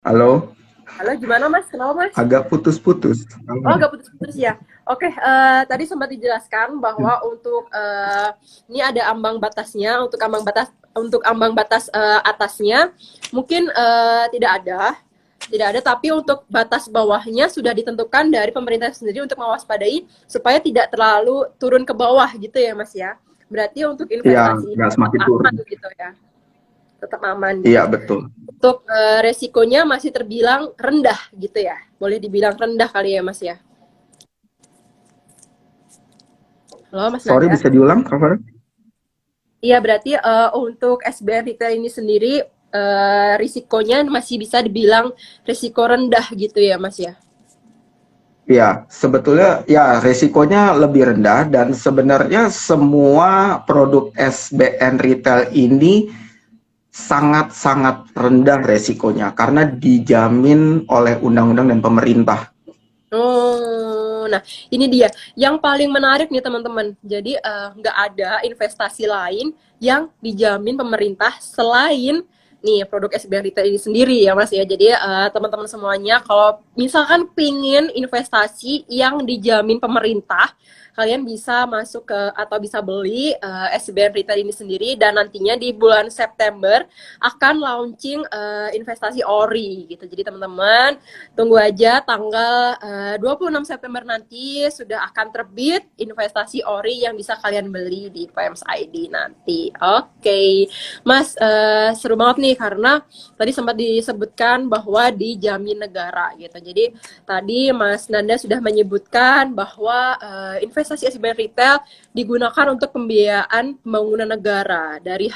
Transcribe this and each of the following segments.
Halo, Halo, gimana Mas? Kenapa Mas? agak putus-putus. Oh, Halo. agak putus-putus ya. Oke, tadi sempat dijelaskan bahwa untuk ini ada ambang batasnya, untuk ambang batas atasnya mungkin tidak ada, tapi untuk batas bawahnya sudah ditentukan dari pemerintah sendiri untuk mewaspadai supaya tidak terlalu turun ke bawah gitu ya Mas ya. Berarti untuk Iya, investasi ini nggak tetap semakin turun. aman gitu ya, tetap aman Iya, gitu. betul. Untuk resikonya masih terbilang rendah gitu ya. Boleh dibilang rendah kali ya Mas ya. Halo Mas Sorry, Nanda. bisa diulang, Kak Farah? Iya berarti untuk SBM retail ini sendiri risikonya masih bisa dibilang risiko rendah gitu ya Mas ya. Iya, sebetulnya ya resikonya lebih rendah dan sebenarnya semua produk SBN retail ini sangat-sangat rendah resikonya karena dijamin oleh undang-undang dan pemerintah. Oh, nah ini dia yang paling menarik nih teman-teman. Jadi nggak ada investasi lain yang dijamin pemerintah selain nih produk SBM Retail ini sendiri ya Mas ya. Jadi teman-teman semuanya kalau misalkan pingin investasi yang dijamin pemerintah, kalian bisa masuk ke atau bisa beli SBM Retail ini sendiri dan nantinya di bulan September akan launching investasi ORI gitu. Jadi teman-teman tunggu aja tanggal 26 September nanti sudah akan terbit investasi ori yang bisa kalian beli di PMS ID nanti. Oke, Mas, seru banget nih karena tadi sempat disebutkan bahwa dijamin negara gitu. Jadi tadi Mas Nanda sudah menyebutkan bahwa investasi SBN retail digunakan untuk pembiayaan pembangunan negara. Dari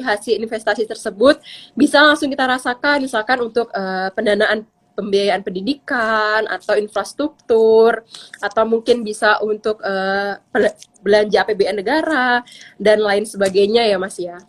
hasil investasi tersebut bisa langsung kita rasakan misalkan untuk pendanaan pembiayaan pendidikan atau infrastruktur atau mungkin bisa untuk belanja APBN negara dan lain sebagainya ya Mas ya.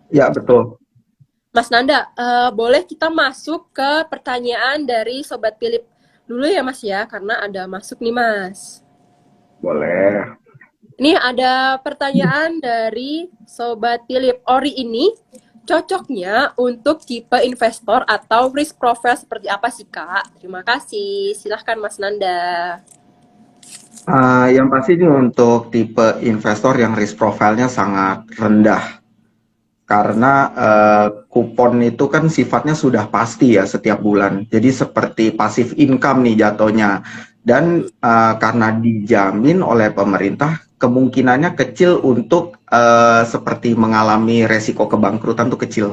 Ya, betul. Mas Nanda, boleh kita masuk ke pertanyaan dari Sobat Philip dulu ya Mas ya, karena ada masuk nih Mas. Boleh. Ini ada pertanyaan dari Sobat Philip. Ori ini cocoknya untuk tipe investor atau risk profile seperti apa sih Kak? Terima kasih. Silahkan Mas Nanda. Yang pasti ini untuk tipe investor yang risk profile-nya sangat rendah. Karena kupon itu kan sifatnya sudah pasti ya setiap bulan. Jadi seperti passive income nih jatuhnya. Dan karena dijamin oleh pemerintah, kemungkinannya kecil untuk seperti mengalami resiko kebangkrutan tuh kecil.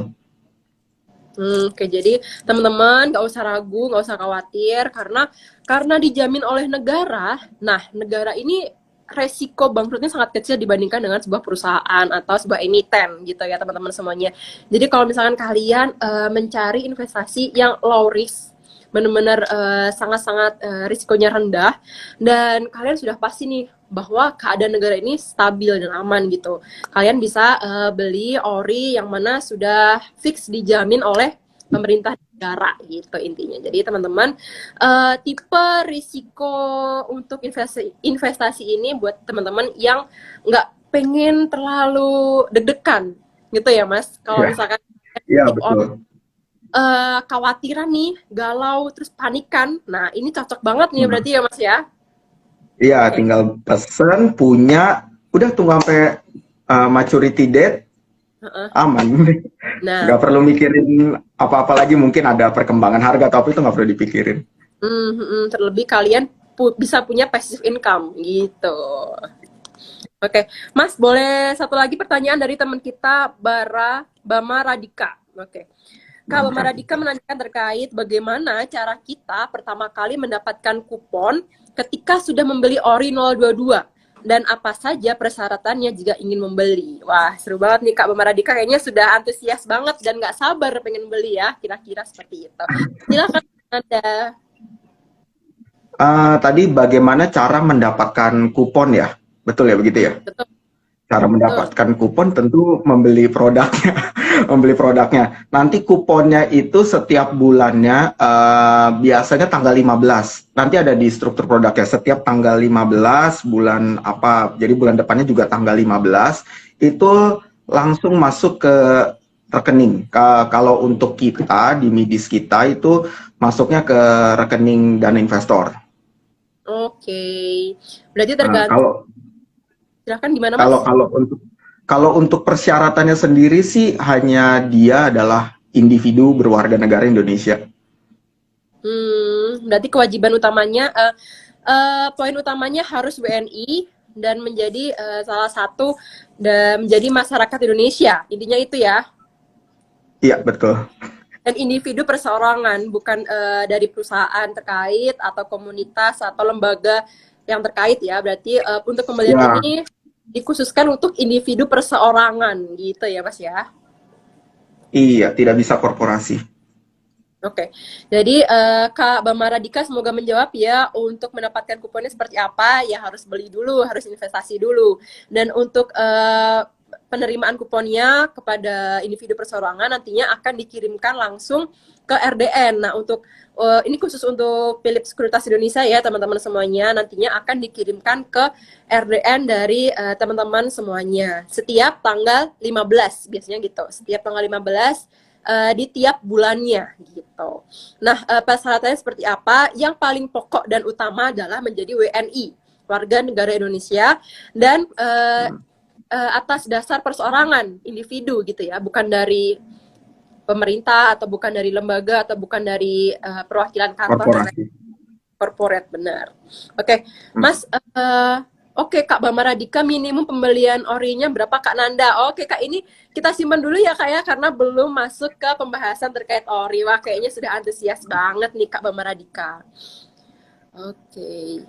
Oke, jadi teman-teman nggak usah ragu, nggak usah khawatir karena dijamin oleh negara. Nah, negara ini resiko bangkrutnya sangat kecil dibandingkan dengan sebuah perusahaan atau sebuah emiten gitu ya teman-teman semuanya. Jadi kalau misalkan kalian mencari investasi yang low risk, benar-benar sangat-sangat risikonya rendah dan kalian sudah pasti nih bahwa keadaan negara ini stabil dan aman gitu. Kalian bisa beli ori yang mana sudah fix dijamin oleh pemerintah negara gitu intinya. Jadi teman-teman tipe risiko untuk investasi ini buat teman-teman yang nggak pengen terlalu deg-degan gitu ya Mas. Kalau Ya, misalkan iya tip betul. khawatiran nih, galau, terus panikan. Nah, ini cocok banget nih Hmm. berarti ya Mas ya. Iya, Oke. tinggal pesen, punya, udah tunggu sampai maturity date, Heeh. aman. Nah, Nggak perlu mikirin apa-apa lagi, mungkin ada perkembangan harga, tapi itu nggak perlu dipikirin. terlebih kalian bisa punya passive income gitu. Oke, Mas, boleh satu lagi pertanyaan dari teman kita Bama Radika. Oke. Kak Bama Radika menanyakan terkait bagaimana cara kita pertama kali mendapatkan kupon ketika sudah membeli Ori 022 dan apa saja persyaratannya jika ingin membeli. Wah, seru banget nih Kak Bama Radika, kayaknya sudah antusias banget dan nggak sabar pengen beli ya, kira-kira seperti itu. Silakan Anda. Tadi bagaimana cara mendapatkan kupon ya? Betul ya begitu ya? Betul, Cara betul. mendapatkan kupon tentu membeli produknya, membeli produknya. Nanti kuponnya itu setiap bulannya biasanya tanggal 15. Nanti ada di struktur produknya setiap tanggal 15 bulan apa. Jadi bulan depannya juga tanggal 15 itu langsung masuk ke rekening. Kalau untuk kita di Midis kita itu masuknya ke rekening dana investor. Oke. Berarti Nah, tergantung. Silahkan gimana kalau Mas? kalau untuk persyaratannya sendiri sih hanya dia adalah individu berwarga negara Indonesia. Berarti kewajiban utamanya, poin utamanya harus WNI dan menjadi salah satu dan menjadi masyarakat Indonesia. Intinya itu ya. Iya, betul. Dan individu perseorangan, bukan dari perusahaan terkait atau komunitas atau lembaga yang terkait ya. Berarti untuk pembelian Ya, ini dikhususkan untuk individu perseorangan gitu ya Mas ya. iya, tidak bisa korporasi. Oke, jadi Kak Bamaradika semoga menjawab ya, untuk mendapatkan kuponnya seperti apa ya, harus beli dulu, harus investasi dulu. Dan untuk penerimaan kuponnya kepada individu perseorangan nantinya akan dikirimkan langsung ke RDN. Nah, untuk ini khusus untuk Philips Sekuritas Indonesia ya teman-teman semuanya, nantinya akan dikirimkan ke RDN dari teman-teman semuanya setiap tanggal 15 biasanya gitu. Setiap tanggal 15 di tiap bulannya gitu. Nah, persyaratannya seperti apa? Yang paling pokok dan utama adalah menjadi WNI, warga negara Indonesia, dan atas dasar perseorangan individu gitu ya, bukan dari pemerintah atau bukan dari lembaga atau bukan dari perwakilan kantor dan lain Korporasi. corporate, benar. Oke, Hmm. Mas. Oke, Kak Bamaradika, minimum pembelian orinya berapa Kak Nanda? Oke, Kak, ini kita simpan dulu ya Kak ya, karena belum masuk ke pembahasan terkait ori. Wah, kayaknya sudah antusias banget nih Kak Bamaradika. Oke.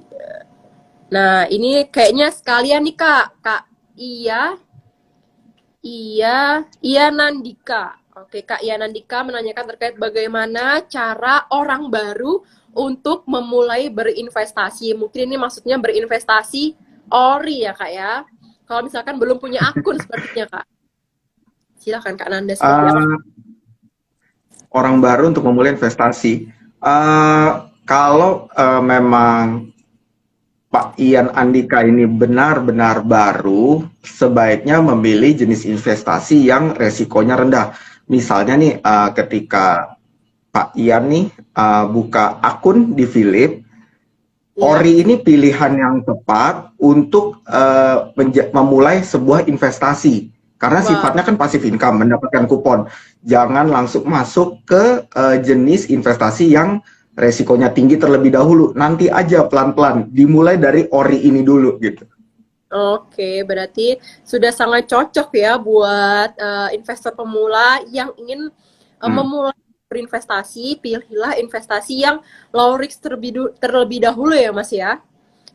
Nah, ini kayaknya sekalian nih Kak. Kak Iya, Iya Nandika. Oke, Kak Iya Nandika menanyakan terkait bagaimana cara orang baru untuk memulai berinvestasi. Mungkin ini maksudnya berinvestasi ori ya, Kak ya. Kalau misalkan belum punya akun sepertinya, Kak. Silakan Kak Nanda, seperti apa? Eh, Orang baru untuk memulai investasi. Kalau memang Pak Ian Andika ini benar-benar baru, sebaiknya memilih jenis investasi yang resikonya rendah. Misalnya nih, ketika Pak Ian nih buka akun di Philip, Ya. Ori ini pilihan yang tepat untuk memulai sebuah investasi. Karena Wow. sifatnya kan passive income, mendapatkan kupon. Jangan langsung masuk ke jenis investasi yang resikonya tinggi terlebih dahulu. Nanti aja pelan-pelan, dimulai dari Ori ini dulu gitu. Oke, berarti sudah sangat cocok ya buat investor pemula yang ingin Hmm. memulai berinvestasi. Pilihlah investasi yang low risk terlebih dahulu ya, Mas ya.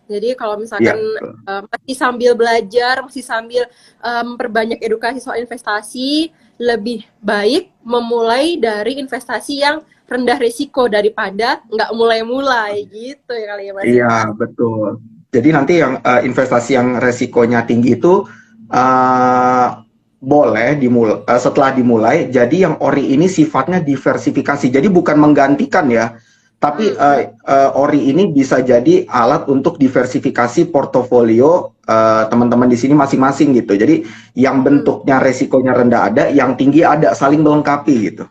Jadi kalau misalkan Ya, betul. masih sambil belajar, masih sambil memperbanyak edukasi soal investasi, lebih baik memulai dari investasi yang rendah risiko daripada nggak mulai-mulai gitu ya kali ya, Mas ya. Iya, betul. Jadi nanti yang investasi yang resikonya tinggi itu uh, boleh dimulai setelah dimulai. Jadi yang ori ini sifatnya diversifikasi. Jadi bukan menggantikan ya, tapi Hmm. ori ini bisa jadi alat untuk diversifikasi portofolio teman-teman di sini masing-masing gitu. Jadi yang Hmm. bentuknya resikonya rendah ada, yang tinggi ada, saling melengkapi gitu.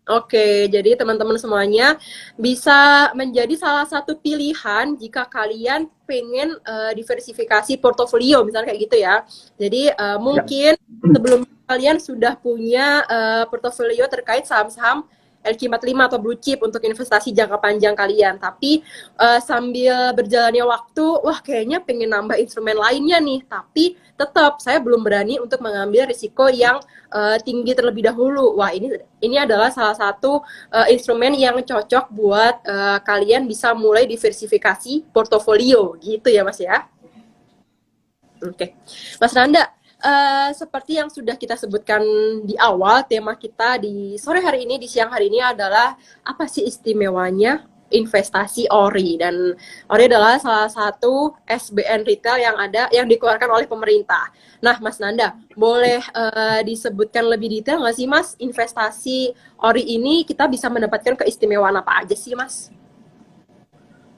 Oke, jadi teman-teman semuanya bisa menjadi salah satu pilihan jika kalian pengen diversifikasi portofolio, misalnya kayak gitu ya. Jadi Ya. mungkin sebelum kalian sudah punya portofolio terkait saham-saham LQ45 atau blue chip untuk investasi jangka panjang kalian. Tapi sambil berjalannya waktu, wah kayaknya pengen nambah instrumen lainnya nih. Tapi tetap saya belum berani untuk mengambil risiko yang tinggi terlebih dahulu. Wah, ini adalah salah satu instrumen yang cocok buat kalian bisa mulai diversifikasi portofolio gitu ya Mas ya. Oke. Mas Nanda, seperti yang sudah kita sebutkan di awal, tema kita di sore hari ini, di siang hari ini adalah apa sih istimewanya investasi ORI. Dan ORI adalah salah satu SBN retail yang dikeluarkan oleh pemerintah. Nah, Mas Nanda, boleh disebutkan lebih detail nggak sih, Mas, investasi ORI ini kita bisa mendapatkan keistimewaan apa aja sih, Mas?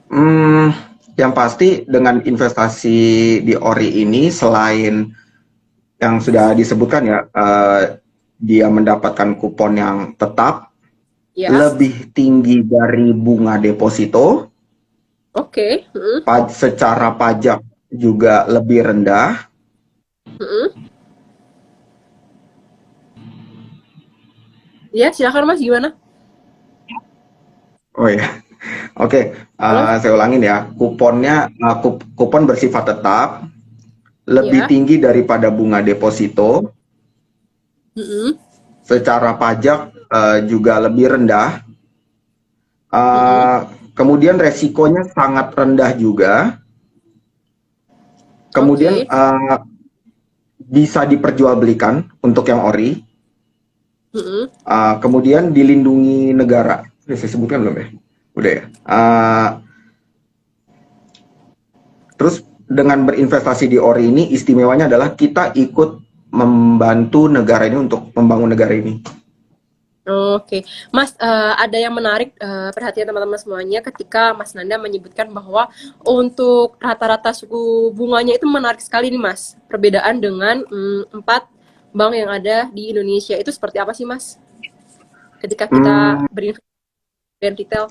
Hmm, yang pasti dengan investasi di ori ini selain yang sudah disebutkan ya, dia mendapatkan kupon yang tetap, Ya. lebih tinggi dari bunga deposito, Oke. secara pajak juga lebih rendah. Mm-mm. Ya, silakan Mas, gimana? Oh ya, oke, Halo? saya ulangin ya. Kupon bersifat tetap, lebih Ya. tinggi daripada bunga deposito, Mm-mm. secara pajak juga lebih rendah. Mm-mm. Uh, Kemudian resikonya sangat rendah juga. Kemudian Oke. bisa diperjualbelikan untuk yang ori. Mm-mm. Kemudian dilindungi negara. Ini saya sebutkan belum ya? Udah ya. Terus dengan berinvestasi di ori ini istimewanya adalah kita ikut membantu negara ini untuk membangun negara ini. Oke, Mas, ada yang menarik perhatian teman-teman semuanya ketika Mas Nanda menyebutkan bahwa untuk rata-rata suku bunganya itu menarik sekali nih, Mas. Perbedaan dengan 4 bank yang ada di Indonesia itu seperti apa sih, Mas? Ketika kita Hmm, berinvestasi retail.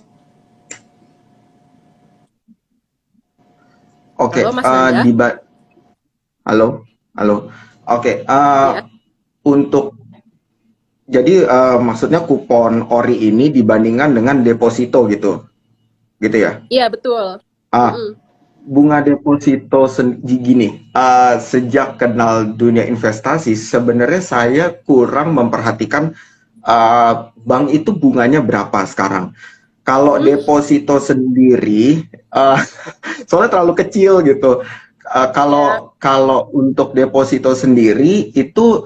oke, Halo, Mas Nanda? halo, halo. Oke, Ya, untuk jadi maksudnya kupon ori ini dibandingkan dengan deposito gitu, gitu ya. iya betul. Ah, Mm-mm. bunga deposito gini, sejak kenal dunia investasi, sebenarnya saya kurang memperhatikan bank itu bunganya berapa sekarang. Kalau Hmm, deposito sendiri, soalnya terlalu kecil gitu. ya. Kalau untuk deposito sendiri itu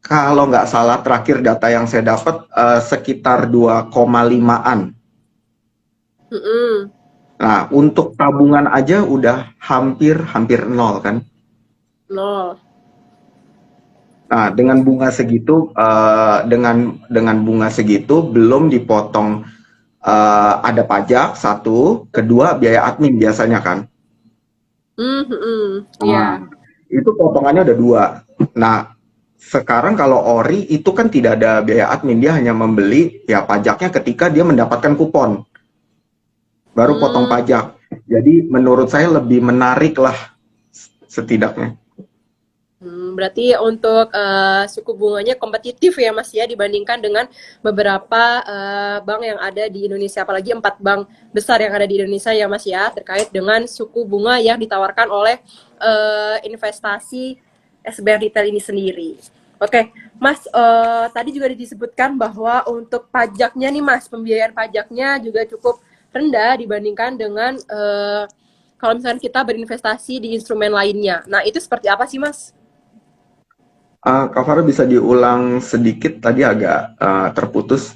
kalau nggak salah terakhir data yang saya dapat sekitar 2,5-an. Mm-mm. Nah, untuk tabungan aja udah hampir hampir nol kan. Nol. Nah, dengan bunga segitu belum dipotong ada pajak satu, kedua biaya admin biasanya kan. Mm-mm. Nah, Ya. itu potongannya ada dua. Nah, sekarang kalau ori itu kan tidak ada biaya admin, dia hanya membeli ya pajaknya ketika dia mendapatkan kupon, baru potong Hmm. pajak. Jadi menurut saya lebih menarik lah setidaknya. Berarti untuk suku bunganya kompetitif ya Mas ya dibandingkan dengan beberapa bank yang ada di Indonesia, apalagi 4 bank besar yang ada di Indonesia ya Mas ya, terkait dengan suku bunga yang ditawarkan oleh investasi SBR Retail ini sendiri. Oke, Mas, tadi juga disebutkan bahwa untuk pajaknya nih Mas, pembiayaan pajaknya juga cukup rendah dibandingkan dengan kalau misalnya kita berinvestasi di instrumen lainnya. Nah, itu seperti apa sih Mas? Kak Farah bisa diulang sedikit tadi agak terputus.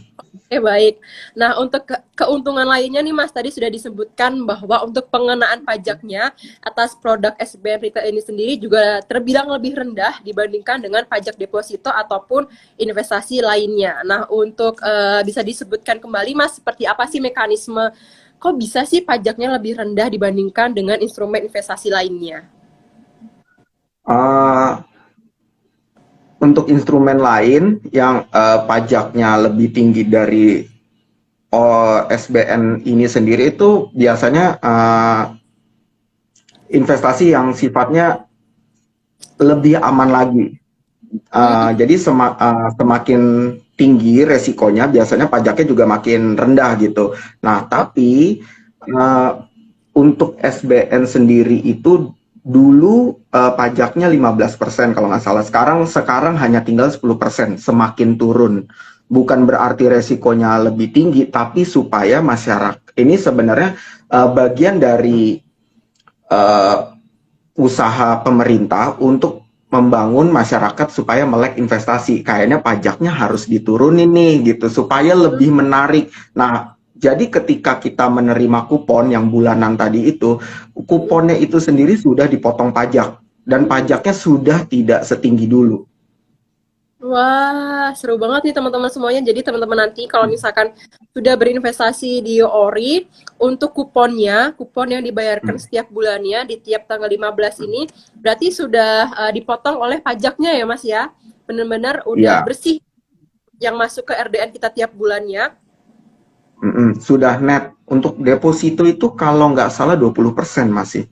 Oke, baik. Nah, untuk keuntungan lainnya nih Mas, tadi sudah disebutkan bahwa untuk pengenaan pajaknya atas produk SBM Retail ini sendiri juga terbilang lebih rendah dibandingkan dengan pajak deposito ataupun investasi lainnya. Nah, untuk bisa disebutkan kembali Mas, seperti apa sih mekanisme kok bisa sih pajaknya lebih rendah dibandingkan dengan instrumen investasi lainnya? Uh, untuk instrumen lain yang pajaknya lebih tinggi dari SBN ini sendiri itu biasanya investasi yang sifatnya lebih aman lagi. Hmm, Jadi semakin tinggi resikonya, biasanya pajaknya juga makin rendah gitu. Nah, oh, tapi uh, untuk SBN sendiri itu dulu pajaknya 15% kalau nggak salah. Sekarang hanya tinggal 10%, semakin turun. Bukan berarti resikonya lebih tinggi, tapi supaya masyarakat ini sebenarnya bagian dari uh, usaha pemerintah untuk membangun masyarakat supaya melek investasi. Kayaknya pajaknya harus diturunin nih gitu supaya hmm. lebih menarik. Nah, jadi ketika kita menerima kupon yang bulanan tadi itu, kuponnya itu sendiri sudah dipotong pajak dan pajaknya sudah tidak setinggi dulu. Wah, seru banget nih teman-teman semuanya. Jadi teman-teman nanti kalau misalkan sudah berinvestasi di Ori, untuk kuponnya, kupon yang dibayarkan setiap bulannya di tiap tanggal 15 ini, berarti sudah dipotong oleh pajaknya ya Mas ya? benar-benar udah Iya, bersih yang masuk ke RDN kita tiap bulannya. sudah net. Untuk deposito itu kalau nggak salah 20% masih.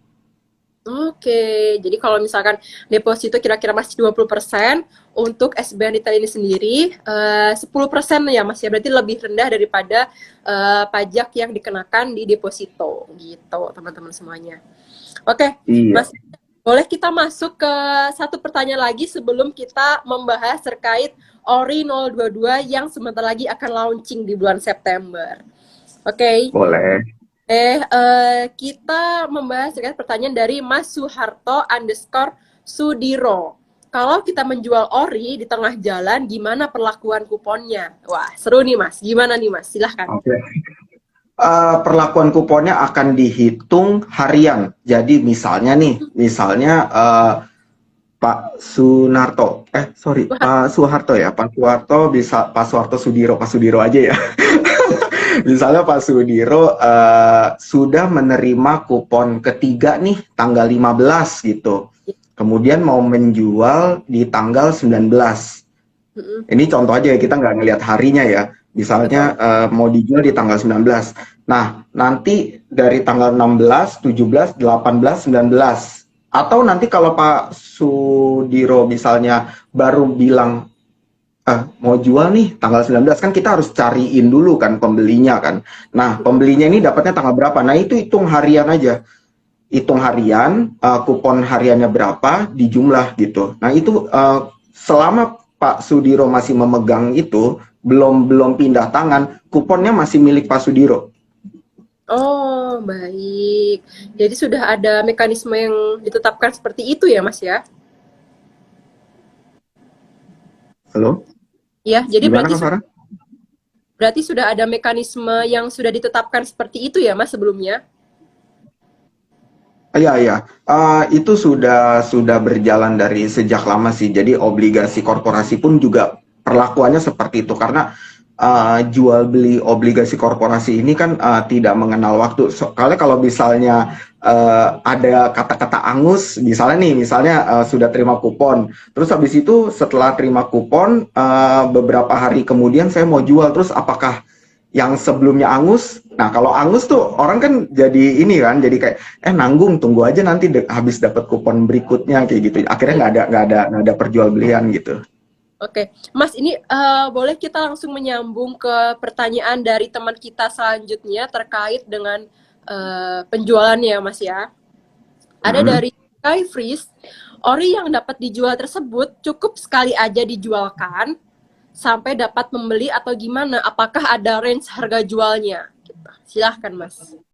Oke, jadi kalau misalkan deposito kira-kira masih 20%, untuk SBN Retail ini sendiri 10% ya Mas ya, berarti lebih rendah daripada pajak yang dikenakan di deposito gitu teman-teman semuanya. Oke, Iya, Mas, boleh kita masuk ke satu pertanyaan lagi sebelum kita membahas terkait Ori 022 yang sebentar lagi akan launching di bulan September. Oke, boleh. kita membahas terkait pertanyaan dari Mas Suharto underscore Sudiro. Kalau kita menjual ori di tengah jalan, gimana perlakuan kuponnya? Wah, seru nih Mas. Gimana nih Mas? Silahkan. Oke. Perlakuan kuponnya akan dihitung harian. Jadi misalnya Pak Sunarto, sorry, Wah, Pak Soeharto ya, Pak Soeharto bisa Pak Soeharto Sudiro, Pak Sudiro aja ya. Misalnya Pak Sudiro sudah menerima kupon ketiga nih tanggal 15 gitu. Kemudian mau menjual di tanggal 19. mm-mm, Ini contoh aja ya, kita nggak ngelihat harinya ya. betul. Misalnya mau dijual di tanggal 19. Nah, nanti dari tanggal 16, 17, 18, 19. Atau nanti kalau Pak Sudiro misalnya baru bilang, mau jual nih tanggal 19, kan kita harus cariin dulu kan pembelinya kan. Nah, pembelinya ini dapatnya tanggal berapa? Nah, itu hitung harian aja. Hitung harian, kupon hariannya berapa, dijumlah gitu. Nah, itu selama Pak Sudiro masih memegang itu, belum belum pindah tangan, kuponnya masih milik Pak Sudiro. Oh, baik. Jadi sudah ada mekanisme yang ditetapkan seperti itu ya Mas ya? Halo? Ya, jadi Gimana Kak Farah? berarti sudah ada mekanisme yang sudah ditetapkan seperti itu ya Mas sebelumnya? Iya, iya. Itu sudah berjalan dari sejak lama sih. Jadi obligasi korporasi pun juga perlakuannya seperti itu karena jual beli obligasi korporasi ini kan tidak mengenal waktu. Kalau misalnya ada kata-kata angus, misalnya sudah terima kupon, terus habis itu setelah terima kupon beberapa hari kemudian saya mau jual, terus apakah yang sebelumnya angus? Nah, kalau angus tuh orang kan jadi ini kan, jadi kayak nanggung, tunggu aja nanti habis dapat kupon berikutnya kayak gitu. Akhirnya nggak ada perjualbelian gitu. Oke, Mas, ini boleh kita langsung menyambung ke pertanyaan dari teman kita selanjutnya terkait dengan penjualannya, Mas ya. Ada Hmm. dari Sky Freeze, ori yang dapat dijual tersebut cukup sekali aja dijualkan sampai dapat membeli atau gimana? Apakah ada range harga jualnya? Gitu. Silahkan, Mas.